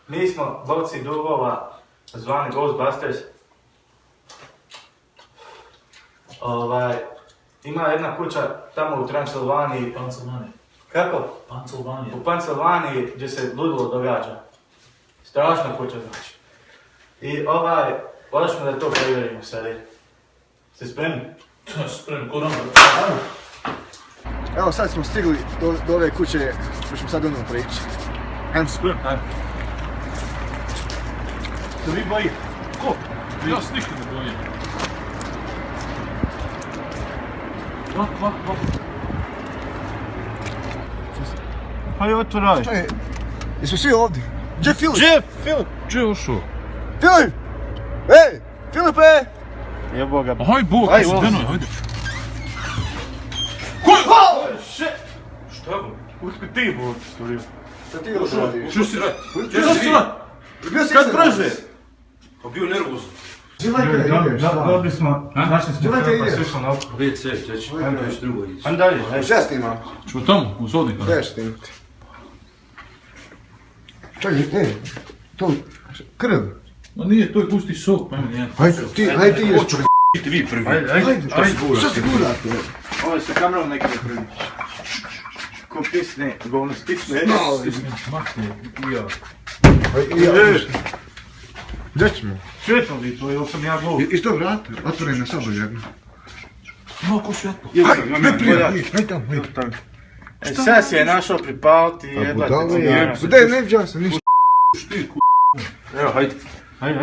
Mi smo lovci dugova, zvani Ghostbusters. Ima jedna kuća tamo u Transilvaniji. Pensilvanija. Kako? Pensilvanija. U Pensilvaniji gdje se ludilo događa. Strašna kuća znači. I odlično da to provjerimo sad. Ste spremni? Da, spremni, ko nam Evo sad smo stigli do ove kuće, pa ćemo sad ono prići. Ajmo spremni. Se vi boji? Ko? Ja se nikad ne bojim. Ovako. Hajde otvoraj. Čaj, jesu svi ovdje? Gdje je Filip? Gdje je ušao? Filip! Ej! Filipe! Jebo ga. Haj Bog, Hajde, Denoj, hajde. Šta je ovo? Usko ti bo stvorio. Šta ti još radiš? Ču si rad? Šta si rad? Kad brže? Pa bio nervozan. Zilajka ideš, Dobri smo, našli smo Gledajte, film, pa ideš. svi smo na oko. WC, čeći, ajmo još drugo ići. Ajde dalje, hajde. Šta snimam? Ču tamo, u sodnika. Šta ćeš snimati? Čekaj, to krv. Ma nije, to je pusti sok, pa ima nijedan. Hajde ti ideš. Idite vi prvi. Ajde, Šta se gurate? Ovo je sa kamerom neki ne prvi. Ko pisne, govno stisne. Makne, ja. Gdje ćemo? Čujetno li to, ili sam ja glup? Iz tog vrata, otvori na sobu jednu. Ima ko svjetlo. Hajde prije, hajde tamo. Sad si je našao pripaliti i jedva te cigara. Gdje ne vidio sam ništa. Šti, ku... Evo, hajde. Hajde.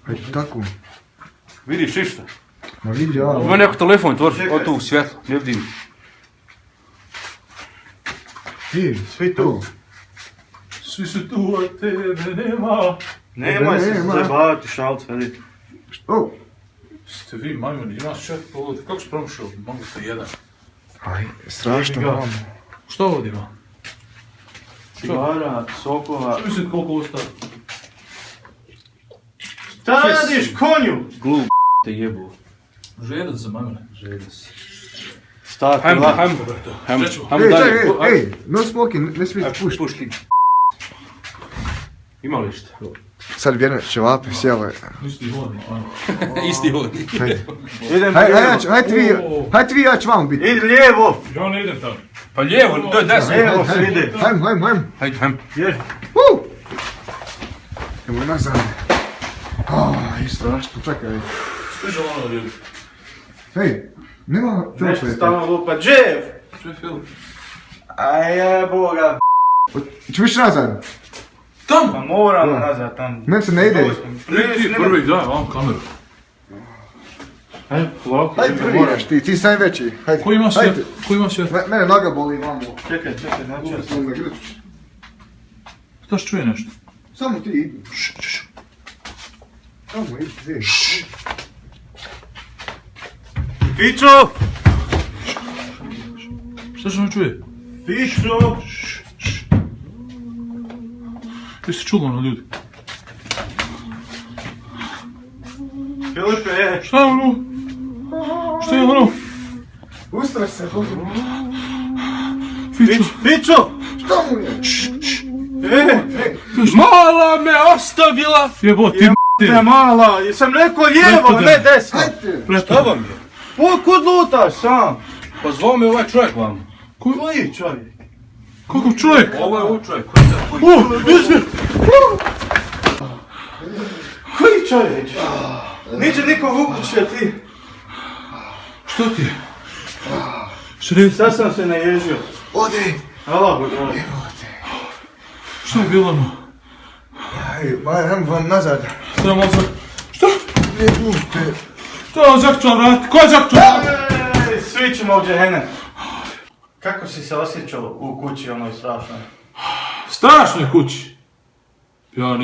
Hajde tako. Vidiš išta? Ma vidi ja. Ima neko telefon, otvori, o tu svjetlo, ne vidim. Ti, Svi tu. Svi su tu, a tebe nema. Nemoj se Nema. zabavati šalc, vidi. O, Ste vi, majmuni, imaš čet pogledaj, kako si promišljao? Mogu ste jedan. aj, strašno vam. Šta ovdje ima? Cigara, sokova. Što mislite koliko ostaje? Šta radiš, konju? Glup, te jebu. Žedan za majmune. Želim se. Stati, Hajmo, lako. hajmo. Hajmo, Šta ćemo? hajmo Ej, dalje. ej, no smoking, ne smijete pušti. Pušti. Ima li šta? Sad bi jedne ćevape sjele. Isti hodno, ajmo. Isti ovdje. Idem Hajde vi, ja ću vam biti. Idi lijevo. Ja ne idem tamo. Pa lijevo, to je desno. Lijevo se ide. Hajmo. Hajde, hajmo. Jer. Evo nazad. I strašno, čekaj. Stiža ono ljudi. Hej, nema Nešto Filipe. stalno lupa. Jeff! Što je Filip? Aj jeboga. Ću više nazad. Pa Tamo! moramo nazad tam. Meni se ne ide. Ti prvi, daj, vam kameru. Hajde, lako. Hajde prvi ideš, ti si najveći. Hajde. Ko ima Hajde. svjetlo? Ko ima svjetlo? Mene noga boli vamo. Čekaj, znači. Šta se čuje nešto? Samo ti idi. Samo idi. Fićo! Šta se ono čuje? Fićo! Ti se čulo ono ljudi. Filipe! Šta je ono? Šta je ono? Ustaš se, Fićo. Fićo! Šta mu je? Mala me ostavila! Jebo, ti Te mala, jesam rekao lijevo, ne desno. Hajde. Šta vam je? Kud lutaš sam? Pa zvao me ovaj čovjek vam. Koji čovjek? Kakav čovjek? Ovo je ovaj čovjek. Koji sad? Izvjer! Koji čovjek? Neće niko vukuće ti. Šta ti je? Sredi, Sad sam se naježio. Odi. Hvala Boga. šta je bilo ono? Ajmo vam nazad. Šta je mozak? Šta? Jebute. Šta je zakčan vrat? Ko je zakčan vrat? Ej, svi ćemo u džehene. Kako si se osjećao u kući onoj strašnoj? Strašnoj kući. Ja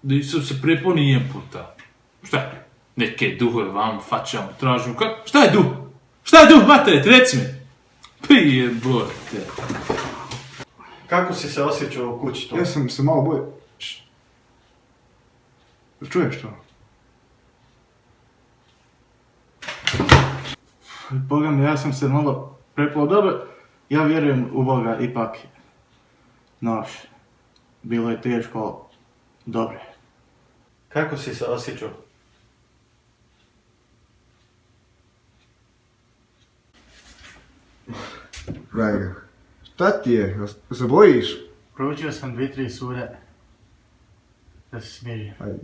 nisam se prepao nijem puta. Šta je? Neke duhove vam faćamo, tražimo. Šta je duh? Šta je duh, materet, reci mi. Pije, bote. Kako si se osjećao u kući to? Ja sam se malo bojio. Čuješ to? Boga mi, ja sam se malo prepao dobro. Ja vjerujem u Boga ipak. Naš. bilo je teško, dobro. Kako si se osjećao? Rajga, šta ti je? Jel se bojiš? Proučio sam 2-3 sure da se smiri. Ajde.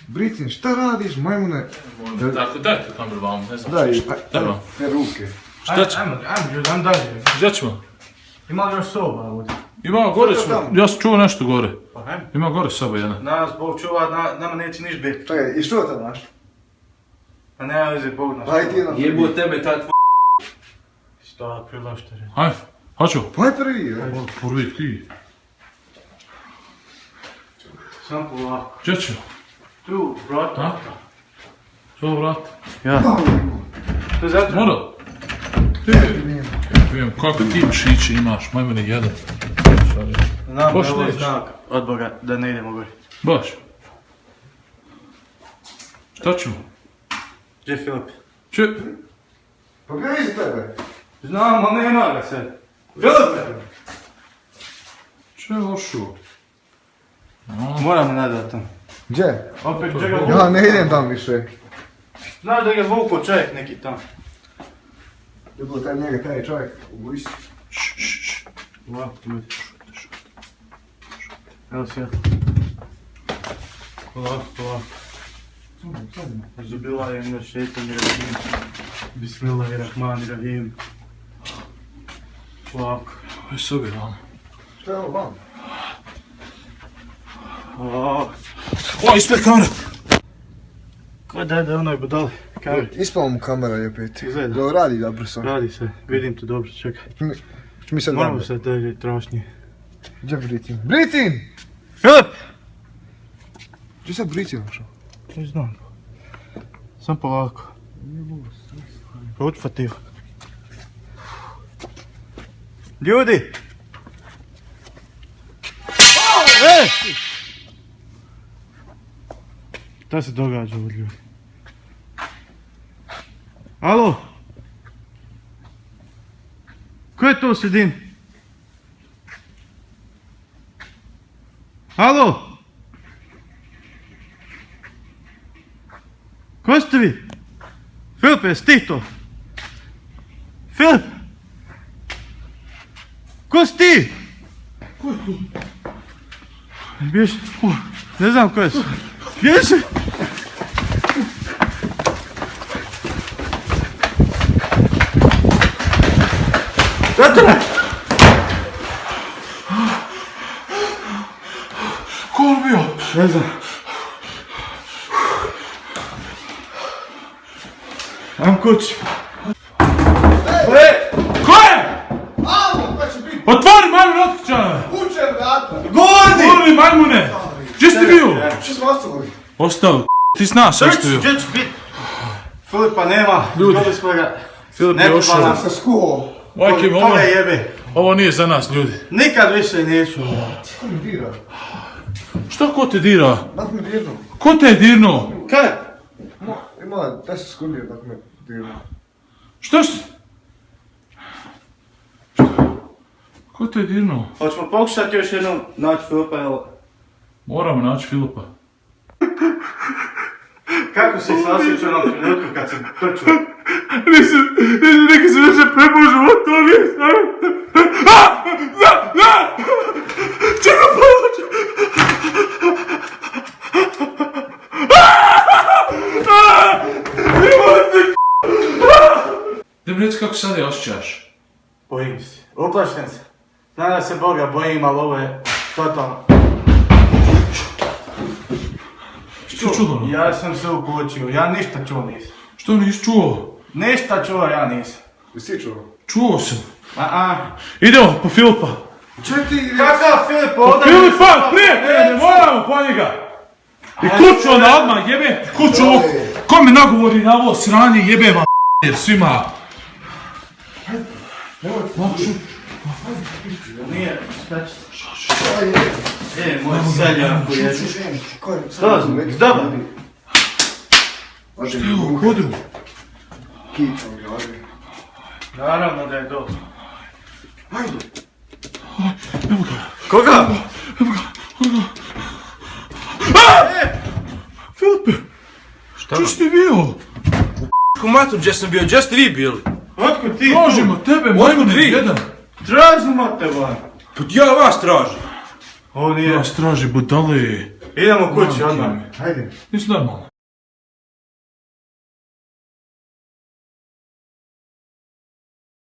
Britin, šta radiš, majmune? Tako, dajte kameru vam, ne znam. Daj, Daj vam. te ruke. Šta će? Ajmo ljudi, ajmo dalje. Gdje ćemo? Ima li još soba ovdje? Ima gore, Šta tamo? ja sam čuo nešto gore. Pa ajmo. Ima gore soba jedna. Nas Bog čuva, nama neće niš biti. Čekaj, i što tam naš? Pa nema veze, Bog nas Aj ti jedan. Jebo tebe taj tvoj... Šta, prilaštare. Hajde, hoću. Pa je prvi, ajde. Prvi ti. Sam polako. Gdje ćemo? Tu, vrata. A? Što vrat? Ja. To je zato. Mora? Ti. Vidim, kako ti mišići imaš, majmene jedan. Sorry. Znam, Baš ovo je neću. znak od Boga da ne idemo gore. Baš. Šta ćemo? Gdje je Filip? Če? Pa gdje iza tebe? Znam, ali nema ga sad. Filipe! Če je ošao? Moramo nadat tamo. Gdje? Opet gdje ga vuku. Ja ne idem tam više. Znaš da ga vuku čovjek neki tamo. Je bilo taj čovjek u Bojsi. Ovako, ljudi. Evo si ja. Polako, polako. Bismillahirrahmanirrahim. Bismillahirrahmanirrahim. Polako. Ovo je sobi vam. Šta je ovo vam? O, ispred kamera! Ko da onoj budali? Kavi. Ispala mu kamera je opet. Izgleda. Jel radi dobro sam? Radi se, vidim te dobro, čekaj. Mi sad Moramo damo. se da je trašnije. Gdje je Britin? Britin! Filip! Gdje je sad Britin ušao? Ne znam. Sam polako. Pa utfatio. Ljudi! Šta se događa ovdje ljudi? Alo? Ko je to u sredini? Alo? Ko ste vi? Filip, jesi ti to? Filip! Ko si ti? Ko je tu? Bježi. Ne znam ko je si. Bježi! Zatore! Ko je bio? Ne znam. Ajmo kući. Ko je? Alo, ko će biti? Otvori majmun otkućana! Uče vrata! Gordi! Otvori majmune! Gdje si ti bio? Što smo ostali? Ostao, ti s nas ostavio. Gdje će biti? Filipa nema. Ljudi. Zgodili smo ga. Filip je Ne ošao. treba Sam skuo. Majke mi, Koga jebe? ovo nije za nas, ljudi. Nikad više neću. Ko mi dira? Šta ko te dira? Dak me dirno. Ko te je dirnuo? Kaj? Ima 10 sekundi dak me dirno. Što si? Ko te je dirnuo? Hoćemo pokušati još jednom naći Filipa, jel? Moramo naći Filipa. Kako si se osjećao na trenutku kad si trčao? Neki se više premožu od toga. Čega pomoći? Da mi reci kako sad je osjećaš? Bojim se. Uplašen se. Znam da se Boga bojim, ali ovo je totalno. Što čudo? Ja sam se ukočio, ja ništa čuo nisam. Što nisi čuo? Ništa čuo ja nisam. Jesi čuo? Čuo sam. A. Idemo po Filipa. Četi! Kakav Filip ovdje? Filipa, prije! Ne moramo po njega. I kuću onda odmah jebe. Kuću ovo. Ko me nagovori na ovo sranje jebe vam jer svima. Nije, šta će? Moj seljak u jedu. Zdaba. Što je ovo, kodu? Kičom ga, ajde. Naravno da je dobro. Ajde. Evo ga. Koga? Filipe, Šta? gdje si ti bio? Kumatu, gdje sam bio, gdje ste vi bili? Otkud ti? Tražimo tebe, majmune vi? jedan. Tražimo te van. Pa ja vas tražim. Ovo nije. Nas traži budale. Idemo kući odmah. Hajde. Nisi normalno.